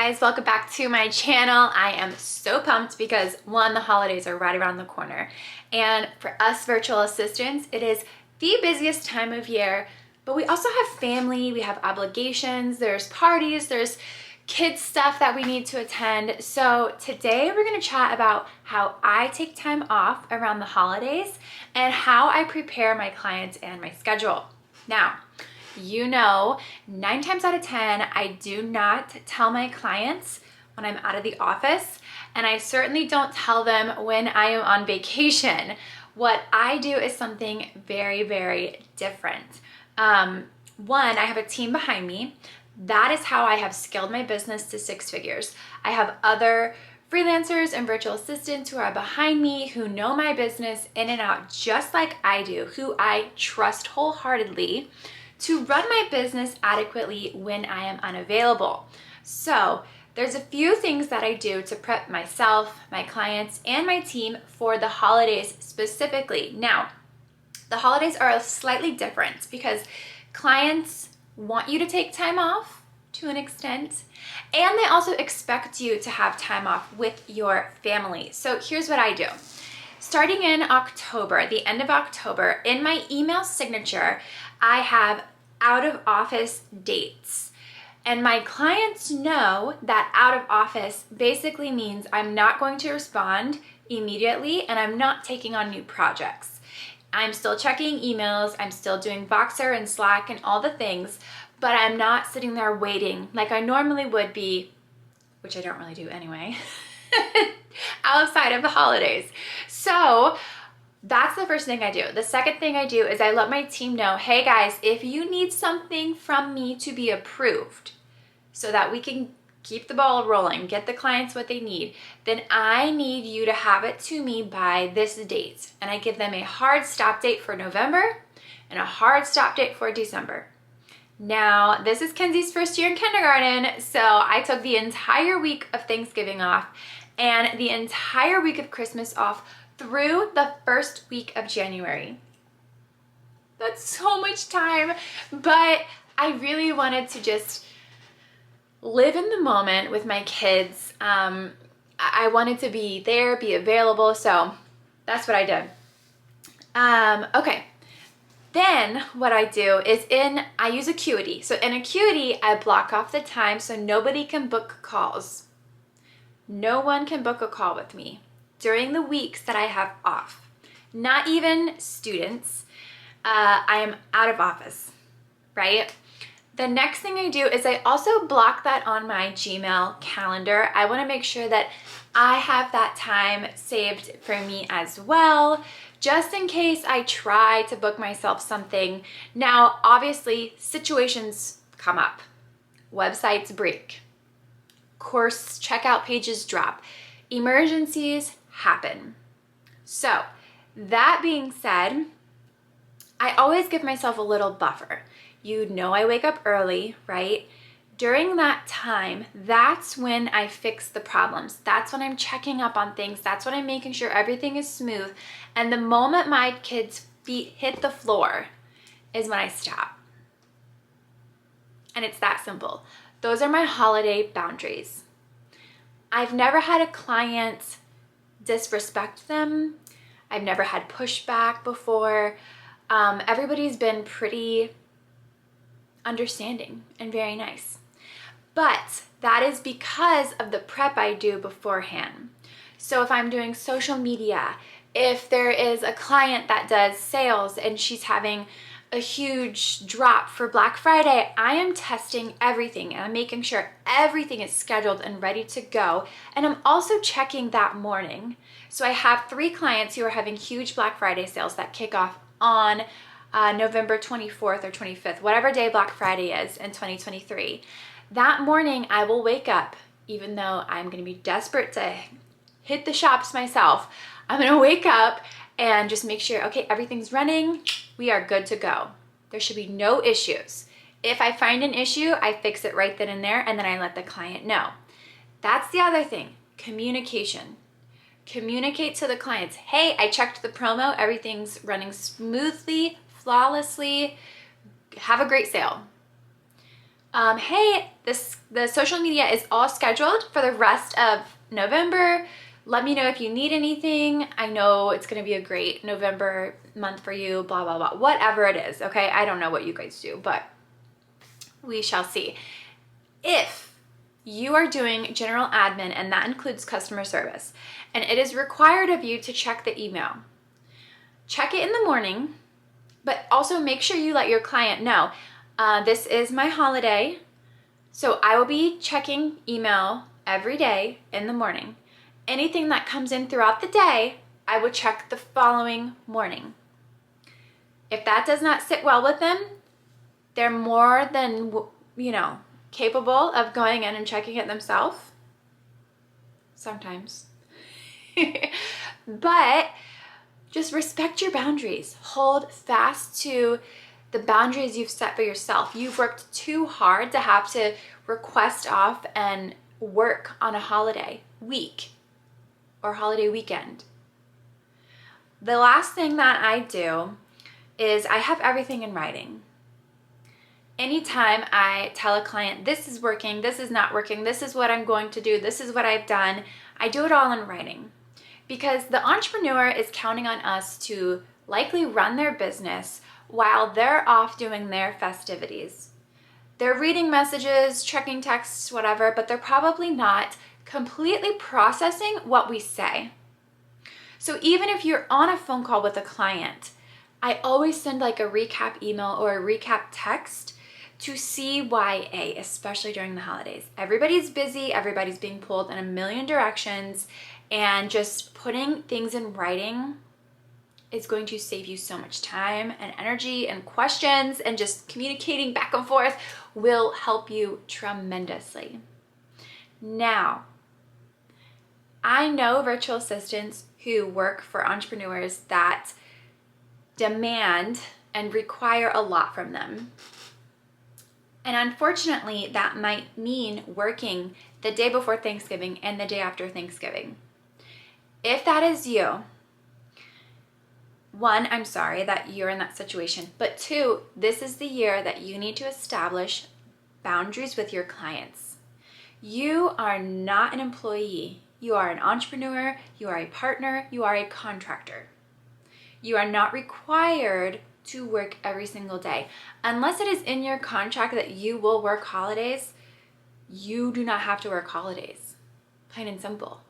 guys, welcome back to my channel. I am so pumped because one, the holidays are right around the corner. And for us virtual assistants, it is the busiest time of year, but we also have family, we have obligations, there's parties, there's kids stuff that we need to attend. So today we're gonna chat about how I take time off around the holidays and how I prepare my clients and my schedule. Now, you know, 9 times out of 10, I do not tell my clients when I'm out of the office, and I certainly don't tell them when I am on vacation. What I do is something very, very different. One, I have a team behind me. That is how I have scaled my business to 6 figures. I have other freelancers and virtual assistants who are behind me, who know my business in and out just like I do, who I trust wholeheartedly to run my business adequately when I am unavailable. So there's a few things that I do to prep myself, my clients, and my team for the holidays specifically. Now, the holidays are slightly different because clients want you to take time off to an extent, and they also expect you to have time off with your family. So here's what I do. Starting in October, the end of October, in my email signature, I have out of office dates. And my clients know that out of office basically means I'm not going to respond immediately and I'm not taking on new projects. I'm still checking emails, I'm still doing Voxer and Slack and all the things, but I'm not sitting there waiting like I normally would be, which I don't really do anyway, outside of the holidays. So that's the first thing I do. The second thing I do is I let my team know, hey guys, if you need something from me to be approved so that we can keep the ball rolling, get the clients what they need, then I need you to have it to me by this date. And I give them a hard stop date for November and a hard stop date for December. Now, this is Kenzie's first year in kindergarten, so I took the entire week of Thanksgiving off and the entire week of Christmas off through the first week of January. That's so much time, but I really wanted to just live in the moment with my kids. I wanted to be there, be available, so that's what I did. Okay, then what I do is I use Acuity. So in Acuity, I block off the time so nobody can book calls. No one can book a call with me during the weeks that I have off. Not even students. I am out of office, right? The next thing I do is I also block that on my Gmail calendar. I wanna make sure that I have that time saved for me as well, just in case I try to book myself something. Now, obviously, situations come up. Websites break. Course checkout pages drop. Emergencies happen. So that being said, I always give myself a little buffer. You know I wake up early, right? During that time, that's when I fix the problems. That's when I'm checking up on things. That's when I'm making sure everything is smooth. And the moment my kids' feet hit the floor is when I stop. And it's that simple. Those are my holiday boundaries. I've never had a client disrespect them. I've never had pushback before. Everybody's been pretty understanding and very nice. But that is because of the prep I do beforehand. So if I'm doing social media, if there is a client that does sales and she's having a huge drop for Black Friday, I am testing everything and I'm making sure everything is scheduled and ready to go. And I'm also checking that morning. So I have 3 clients who are having huge Black Friday sales that kick off on November 24th or 25th, whatever day Black Friday is in 2023. That morning I will wake up, even though I'm gonna be desperate to hit the shops myself, I'm gonna wake up and just make sure, okay, everything's running, we are good to go. There should be no issues. If I find an issue, I fix it right then and there, and then I let the client know. That's the other thing, communication. Communicate to the clients, hey, I checked the promo, everything's running smoothly, flawlessly, have a great sale. hey, the social media is all scheduled for the rest of November. Let me know if you need anything. I know it's going to be a great November month for you, blah, blah, blah, whatever it is. Okay. I don't know what you guys do, but we shall see. If you are doing general admin, and that includes customer service, and it is required of you to check the email, check it in the morning, but also make sure you let your client know, this is my holiday, so I will be checking email every day in the morning. Anything that comes in throughout the day, I will check the following morning. If that does not sit well with them, they're more than, capable of going in and checking it themselves. Sometimes. But just respect your boundaries. Hold fast to the boundaries you've set for yourself. You've worked too hard to have to request off and work on a holiday week or holiday weekend. The last thing that I do is I have everything in writing. Anytime I tell a client, this is working, this is not working, this is what I'm going to do, this is what I've done, I do it all in writing. Because the entrepreneur is counting on us to likely run their business while they're off doing their festivities. They're reading messages, checking texts, whatever, but they're probably not completely processing what we say. So even if you're on a phone call with a client, I always send like a recap email or a recap text to CYA, especially during the holidays. Everybody's busy, everybody's being pulled in a million directions, and just putting things in writing is going to save you so much time and energy and questions, and just communicating back and forth will help you tremendously. Now, I know virtual assistants who work for entrepreneurs that demand and require a lot from them. And unfortunately, that might mean working the day before Thanksgiving and the day after Thanksgiving. If that is you, one, I'm sorry that you're in that situation, but two, this is the year that you need to establish boundaries with your clients. You are not an employee. You are an entrepreneur, you are a partner, you are a contractor. You are not required to work every single day. Unless it is in your contract that you will work holidays, you do not have to work holidays. Plain and simple.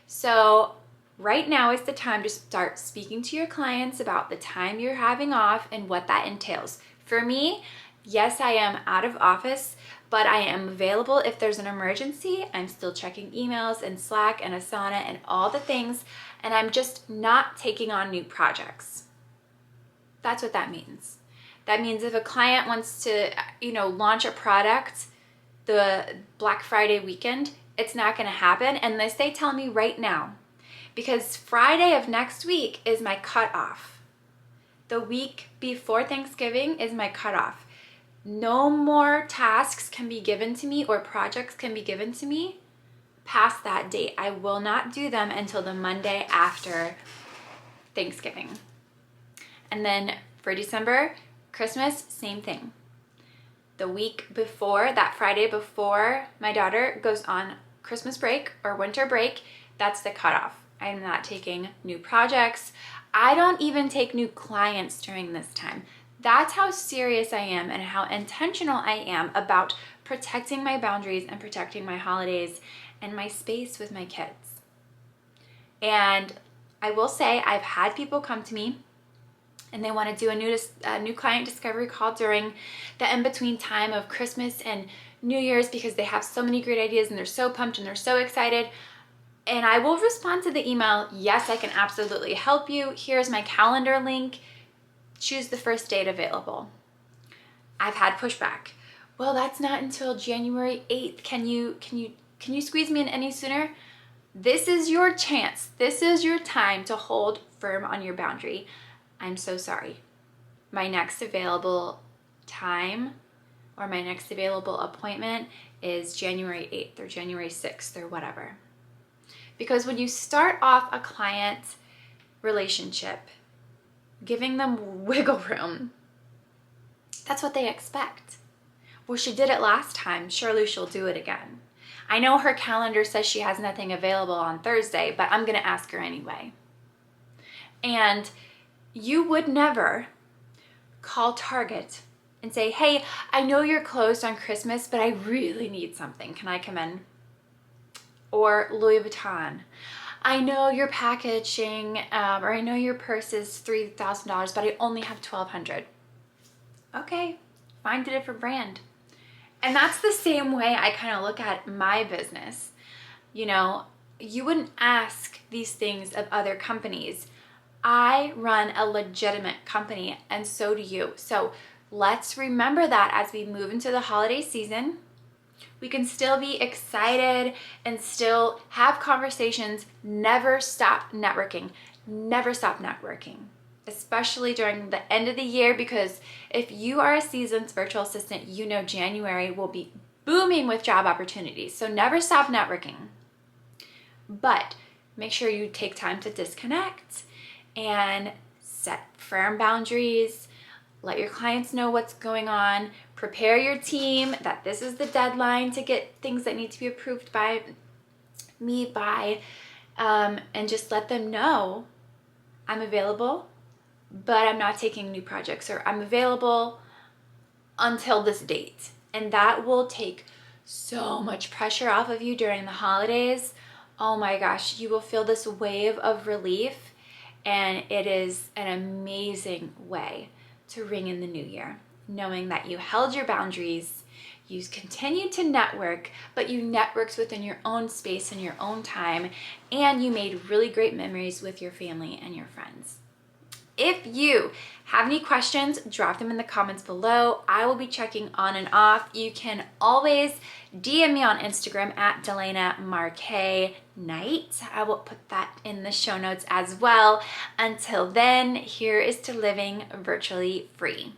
So right now is the time to start speaking to your clients about the time you're having off and what that entails. For me, yes, I am out of office, but I am available if there's an emergency. I'm still checking emails and Slack and Asana and all the things, and I'm just not taking on new projects. That's what that means. That means if a client wants to, launch a product the Black Friday weekend, it's not going to happen unless they tell me right now. Because Friday of next week is my cutoff. The week before Thanksgiving is my cutoff. No more tasks can be given to me or projects can be given to me past that date. I will not do them until the Monday after Thanksgiving. And then for December, Christmas, same thing. The week before, that Friday before my daughter goes on Christmas break or winter break, that's the cutoff. I'm not taking new projects. I don't even take new clients during this time. That's how serious I am and how intentional I am about protecting my boundaries and protecting my holidays and my space with my kids. And I will say I've had people come to me and they want to do a new client discovery call during the in-between time of Christmas and New Year's because they have so many great ideas and they're so pumped and they're so excited. And I will respond to the email, yes, I can absolutely help you. Here's my calendar link. Choose the first date available. I've had pushback. Well, that's not until January 8th. Can you squeeze me in any sooner? This is your chance. This is your time to hold firm on your boundary. I'm so sorry. My next available time or my next available appointment is January 8th or January 6th or whatever. Because when you start off a client relationship, giving them wiggle room, that's what they expect. Well, she did it last time. Surely she'll do it again. I know her calendar says she has nothing available on Thursday, but I'm going to ask her anyway. And you would never call Target and say, hey, I know you're closed on Christmas, but I really need something. Can I come in? Or Louis Vuitton. I know your packaging, or I know your purse is $3,000, but I only have $1,200. Okay, find a different brand. And that's the same way I kind of look at my business. You know, you wouldn't ask these things of other companies. I run a legitimate company, and so do you. So let's remember that as we move into the holiday season. We can still be excited and still have conversations. Never stop networking. Never stop networking, especially during the end of the year, because if you are a seasoned virtual assistant, you know January will be booming with job opportunities. So never stop networking. But make sure you take time to disconnect and set firm boundaries. Let your clients know what's going on. Prepare your team that this is the deadline to get things that need to be approved by me by, and just let them know I'm available, but I'm not taking new projects, or I'm available until this date. And that will take so much pressure off of you during the holidays. Oh my gosh, you will feel this wave of relief, and it is an amazing way to ring in the new year, knowing that you held your boundaries, you continued to network, but you networked within your own space and your own time, and you made really great memories with your family and your friends. If you have any questions, drop them in the comments below. I will be checking on and off. You can always DM me on Instagram at Dalaina Marquet Knight. I will put that in the show notes as well. Until then, here is to living virtually free.